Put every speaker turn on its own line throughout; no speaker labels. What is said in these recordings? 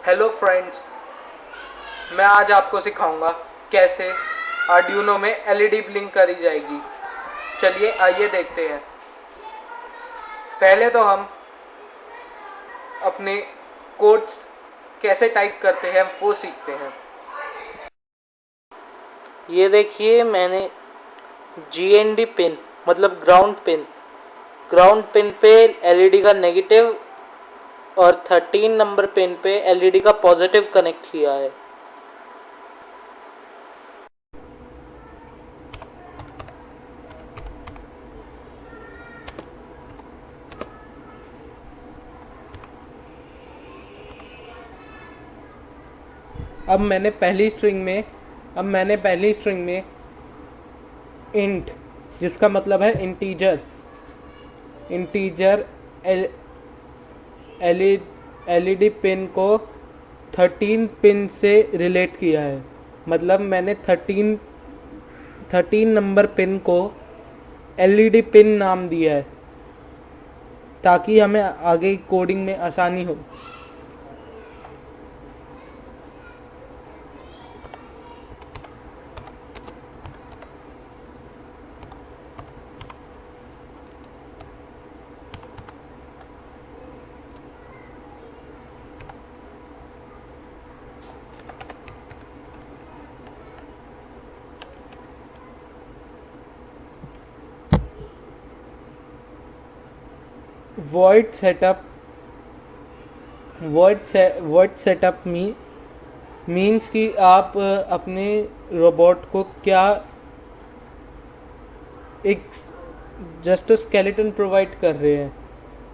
Hello friends, मैं आज आपको सिखाऊंगा कैसे आर्डिनो में एलईडी ब्लिंक करी जाएगी। चलिए आइए देखते हैं। पहले तो हम अपने कोड्स कैसे टाइप करते हैं वो सीखते हैं। ये देखिए, मैंने जीएनडी पिन मतलब ग्राउंड पिन पे एलईडी का नेगेटिव और 13 नंबर पिन पे एलईडी का पॉजिटिव कनेक्ट किया है। अब मैंने पहली स्ट्रिंग में इंट, जिसका मतलब है इंटीजर एलईडी पिन को 13 पिन से रिलेट किया है। मतलब मैंने 13 नंबर पिन को एलईडी पिन नाम दिया है ताकि हमें आगे कोडिंग में आसानी हो। void setup मीन्स कि आप अपने रोबोट को क्या एक जस्ट स्केलेटन प्रोवाइड कर रहे हैं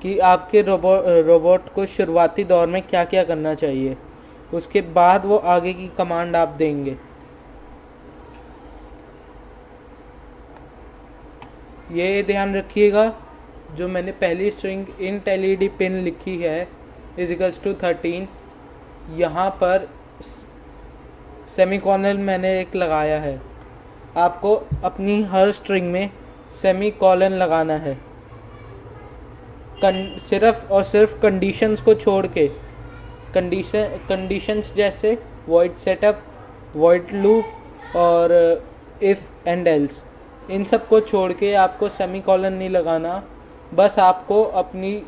कि आपके रोबोट को शुरुआती दौर में क्या क्या करना चाहिए, उसके बाद वो आगे की कमांड आप देंगे। ये ध्यान रखिएगा, जो मैंने पहली स्ट्रिंग इंट एलईडी पिन लिखी है इजिकल्स टू 13, यहाँ पर सेमीकोलन मैंने एक लगाया है। आपको अपनी हर स्ट्रिंग में सेमीकोलन लगाना है, सिर्फ और सिर्फ कंडीशंस को छोड़ के। कंडीशंस जैसे वॉइड सेटअप, वॉइड लूप और इफ एंड एल्स, इन सब को छोड़ के आपको सेमीकोलन नहीं लगाना। बस आपको अपनी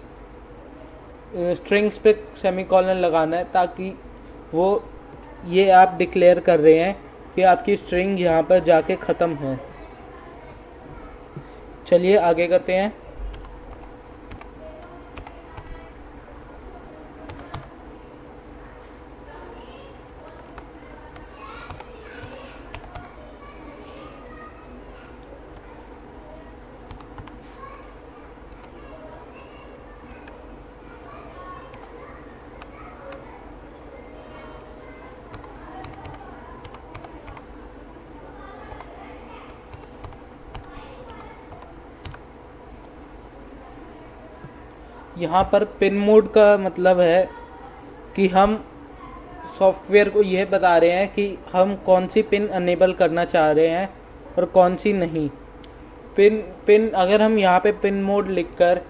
स्ट्रिंग्स पे सेमीकोलन लगाना है ताकि वो ये आप डिक्लेयर कर रहे हैं कि आपकी स्ट्रिंग यहाँ पर जाके ख़त्म हो। चलिए आगे करते हैं। यहाँ पर पिन मोड का मतलब है कि हम सॉफ्टवेयर को यह बता रहे हैं कि हम कौन सी पिन अनेबल करना चाह रहे हैं और कौन सी नहीं। पिन अगर हम यहाँ पे पिन मोड लिखकर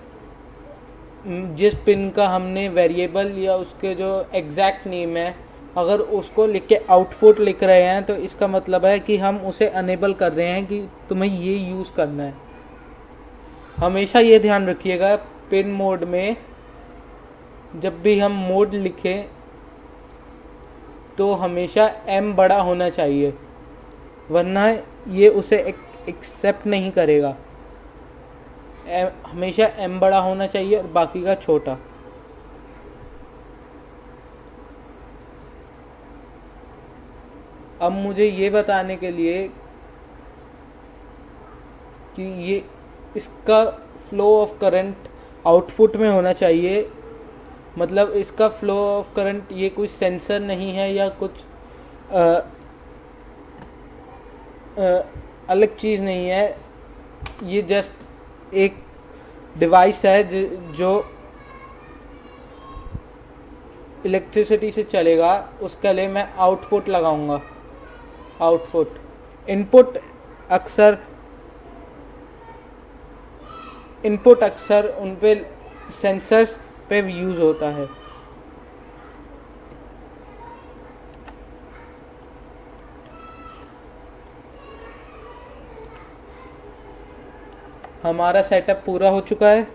जिस पिन का हमने वेरिएबल या उसके जो एग्जैक्ट नेम है, अगर उसको लिख के आउटपुट लिख रहे हैं तो इसका मतलब है कि हम उसे अनेबल कर रहे हैं कि तुम्हें ये यूज़ करना है। हमेशा ये ध्यान रखिएगा, पिन मोड में जब भी हम मोड लिखें तो हमेशा m बड़ा होना चाहिए, वरना ये उसे एक्सेप्ट नहीं करेगा। हमेशा m बड़ा होना चाहिए और बाकी का छोटा। अब मुझे ये बताने के लिए कि ये इसका फ्लो ऑफ करंट आउटपुट में होना चाहिए, मतलब इसका फ्लो ऑफ करंट ये कोई सेंसर नहीं है या कुछ अलग चीज़ नहीं है। ये जस्ट एक डिवाइस है जो इलेक्ट्रिसिटी से चलेगा। उसके लिए मैं आउटपुट लगाऊंगा। आउटपुट इनपुट अक्सर उन पे सेंसर्स पे यूज़ होता है। हमारा सेटअप पूरा हो चुका है।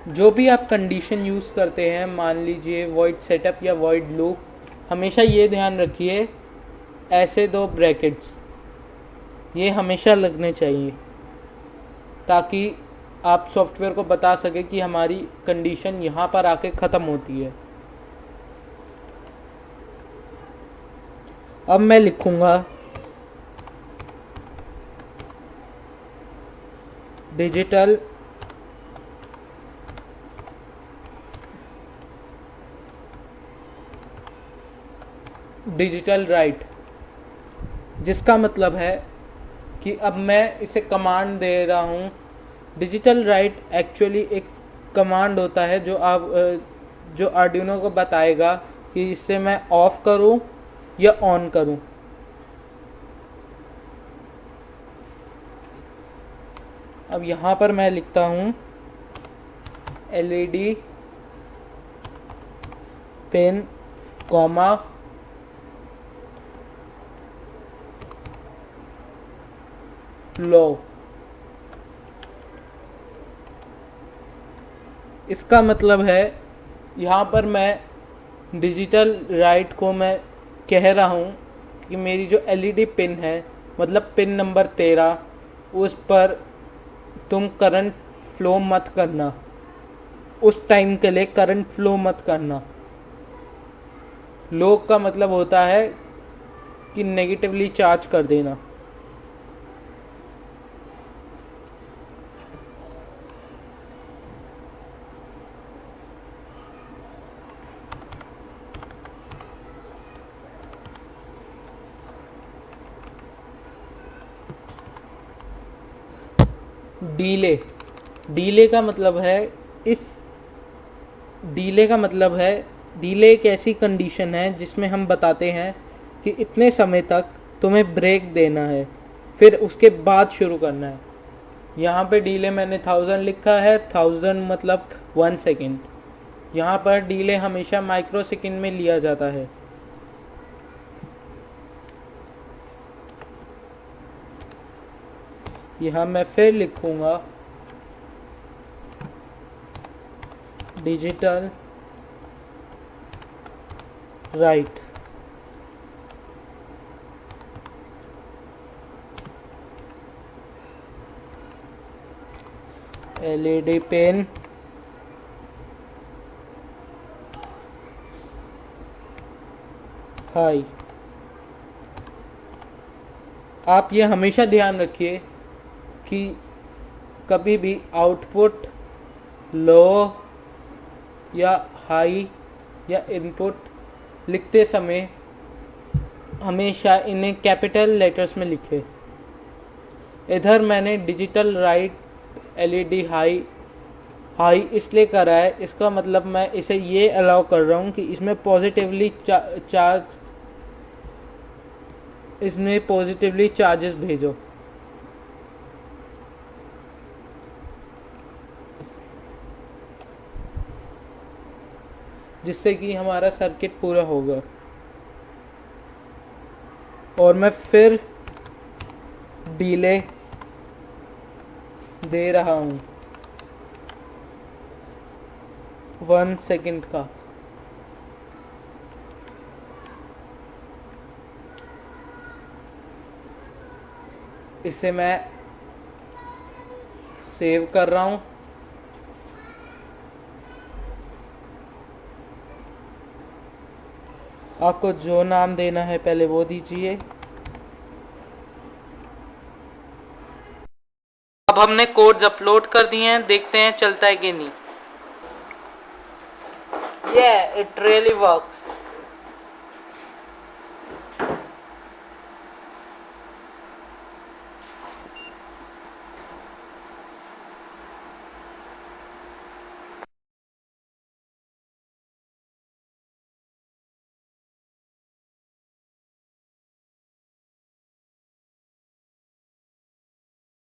जो भी आप कंडीशन यूज़ करते हैं, मान लीजिए वॉइड सेटअप या वॉइड लूप, हमेशा ये ध्यान रखिए ऐसे दो ब्रैकेट्स ये हमेशा लगने चाहिए, ताकि आप सॉफ्टवेयर को बता सके कि हमारी कंडीशन यहाँ पर आके ख़त्म होती है। अब मैं लिखूँगा डिजिटल राइट, जिसका मतलब है कि अब मैं इसे कमांड दे रहा हूँ। डिजिटल राइट एक्चुअली एक कमांड होता है जो आर्डिनो को बताएगा कि इससे मैं ऑफ करूँ या ऑन करूँ। अब यहाँ पर मैं लिखता हूँ LED पिन कॉमा लो। इसका मतलब है यहाँ पर मैं डिजिटल राइट को मैं कह रहा हूँ कि मेरी जो LED पिन है, मतलब पिन नंबर 13, उस पर तुम करंट फ्लो मत करना, उस टाइम के लिए करंट फ्लो मत करना। लो का मतलब होता है कि नेगेटिवली चार्ज कर देना। डीले का मतलब है डीले एक ऐसी कंडीशन है जिसमें हम बताते हैं कि इतने समय तक तुम्हें ब्रेक देना है, फिर उसके बाद शुरू करना है। यहाँ पे डीले मैंने 1000 लिखा है, 1000 मतलब 1 सेकेंड। यहाँ पर डीले हमेशा माइक्रो सेकेंड में लिया जाता है। यहाँ मैं फिर लिखूंगा डिजिटल राइट LED पेन हाई। आप ये हमेशा ध्यान रखिए कि कभी भी आउटपुट लो या हाई या इनपुट लिखते समय हमेशा इन्हें कैपिटल लेटर्स में लिखे। इधर मैंने डिजिटल राइट LED हाई इसलिए करा है, इसका मतलब मैं इसे ये अलाउ कर रहा हूँ कि इसमें पॉजिटिवली चार्जेस भेजो। जिससे कि हमारा सर्किट पूरा होगा। और मैं फिर डिले दे रहा हूँ 1 सेकेंड का। इसे मैं सेव कर रहा हूँ। आपको जो नाम देना है पहले वो दीजिए। अब हमने कोड्स अपलोड कर दिए हैं, देखते हैं चलता है कि नहीं। Yeah, it really works.